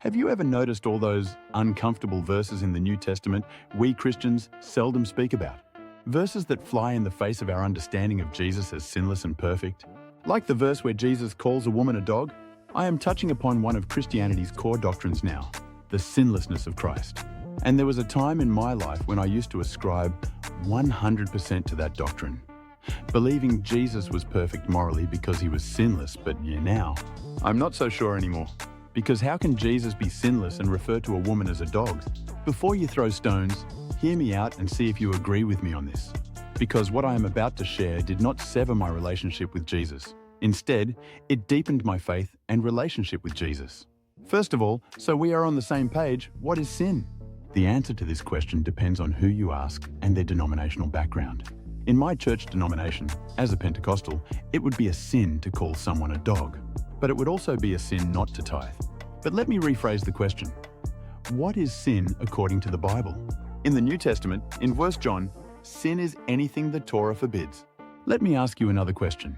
Have you ever noticed all those uncomfortable verses in the New Testament we Christians seldom speak about? Verses that fly in the face of our understanding of Jesus as sinless and perfect? Like the verse where Jesus calls a woman a dog? I am touching upon one of Christianity's core doctrines now, the sinlessness of Christ. And there was a time in my life when I used to ascribe 100% to that doctrine, believing Jesus was perfect morally because he was sinless, but now, I'm not so sure anymore. Because how can Jesus be sinless and refer to a woman as a dog? Before you throw stones, hear me out and see if you agree with me on this. Because what I am about to share did not sever my relationship with Jesus. Instead, it deepened my faith and relationship with Jesus. First of all, so we are on the same page, what is sin? The answer to this question depends on who you ask and their denominational background. In my church denomination, as a Pentecostal, it would be a sin to call someone a dog. But it would also be a sin not to tithe. But let me rephrase the question. What is sin according to the Bible? In the New Testament, in 1 John, sin is anything the Torah forbids. Let me ask you another question.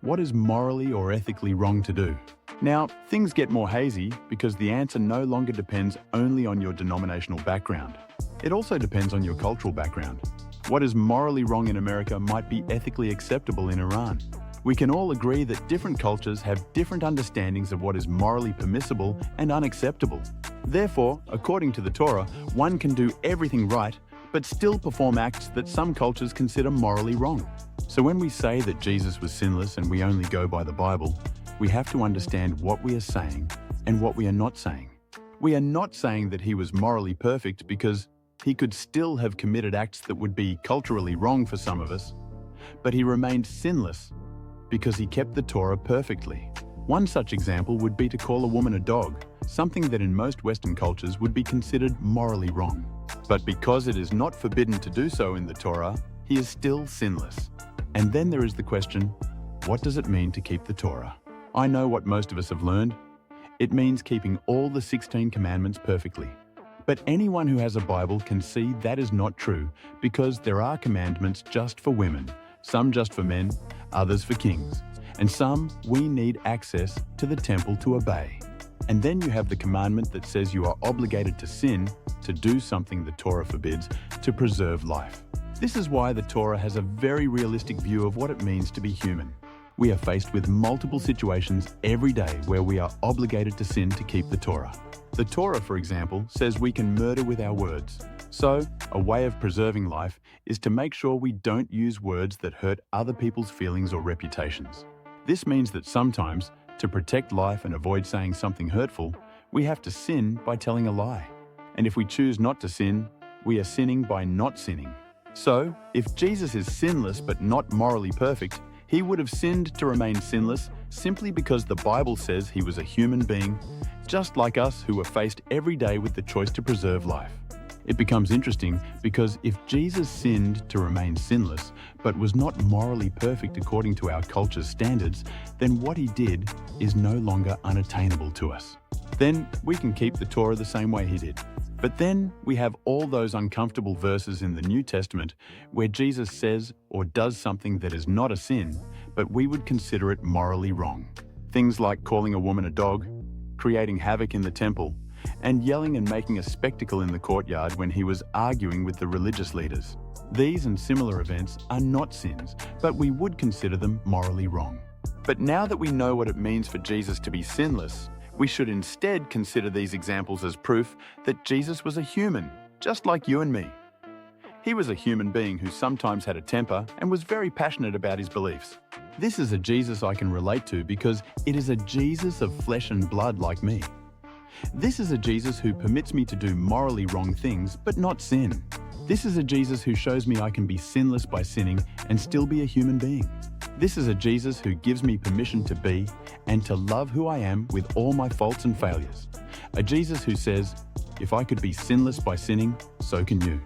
What is morally or ethically wrong to do? Now, things get more hazy because the answer no longer depends only on your denominational background. It also depends on your cultural background. What is morally wrong in America might be ethically acceptable in Iran. We can all agree that different cultures have different understandings of what is morally permissible and unacceptable. Therefore, according to the Torah, one can do everything right, but still perform acts that some cultures consider morally wrong. So when we say that Jesus was sinless and we only go by the Bible, we have to understand what we are saying and what we are not saying. We are not saying that he was morally perfect because he could still have committed acts that would be culturally wrong for some of us, but he remained sinless because he kept the Torah perfectly. One such example would be to call a woman a dog, something that in most Western cultures would be considered morally wrong. But because it is not forbidden to do so in the Torah, he is still sinless. And then there is the question, what does it mean to keep the Torah? I know what most of us have learned. It means keeping all the 16 commandments perfectly. But anyone who has a Bible can see that is not true because there are commandments just for women, some just for men, others for kings, and some we need access to the temple to obey. And then you have the commandment that says you are obligated to sin, to do something the Torah forbids, to preserve life. This is why the Torah has a very realistic view of what it means to be human. We are faced with multiple situations every day where we are obligated to sin to keep the Torah. The Torah, for example, says we can murder with our words. So, a way of preserving life is to make sure we don't use words that hurt other people's feelings or reputations. This means that sometimes, to protect life and avoid saying something hurtful, we have to sin by telling a lie. And if we choose not to sin, we are sinning by not sinning. So, if Jesus is sinless but not morally perfect, he would have sinned to remain sinless simply because the Bible says he was a human being, just like us who are faced every day with the choice to preserve life. It becomes interesting because if Jesus sinned to remain sinless, but was not morally perfect according to our culture's standards, then what he did is no longer unattainable to us. Then we can keep the Torah the same way he did. But then we have all those uncomfortable verses in the New Testament where Jesus says or does something that is not a sin, but we would consider it morally wrong. Things like calling a woman a dog, creating havoc in the temple, and yelling and making a spectacle in the courtyard when he was arguing with the religious leaders. These and similar events are not sins, but we would consider them morally wrong. But now that we know what it means for Jesus to be sinless, we should instead consider these examples as proof that Jesus was a human, just like you and me. He was a human being who sometimes had a temper and was very passionate about his beliefs. This is a Jesus I can relate to because it is a Jesus of flesh and blood like me. This is a Jesus who permits me to do morally wrong things, but not sin. This is a Jesus who shows me I can be sinless by sinning and still be a human being. This is a Jesus who gives me permission to be and to love who I am with all my faults and failures. A Jesus who says, if I could be sinless by sinning, so can you.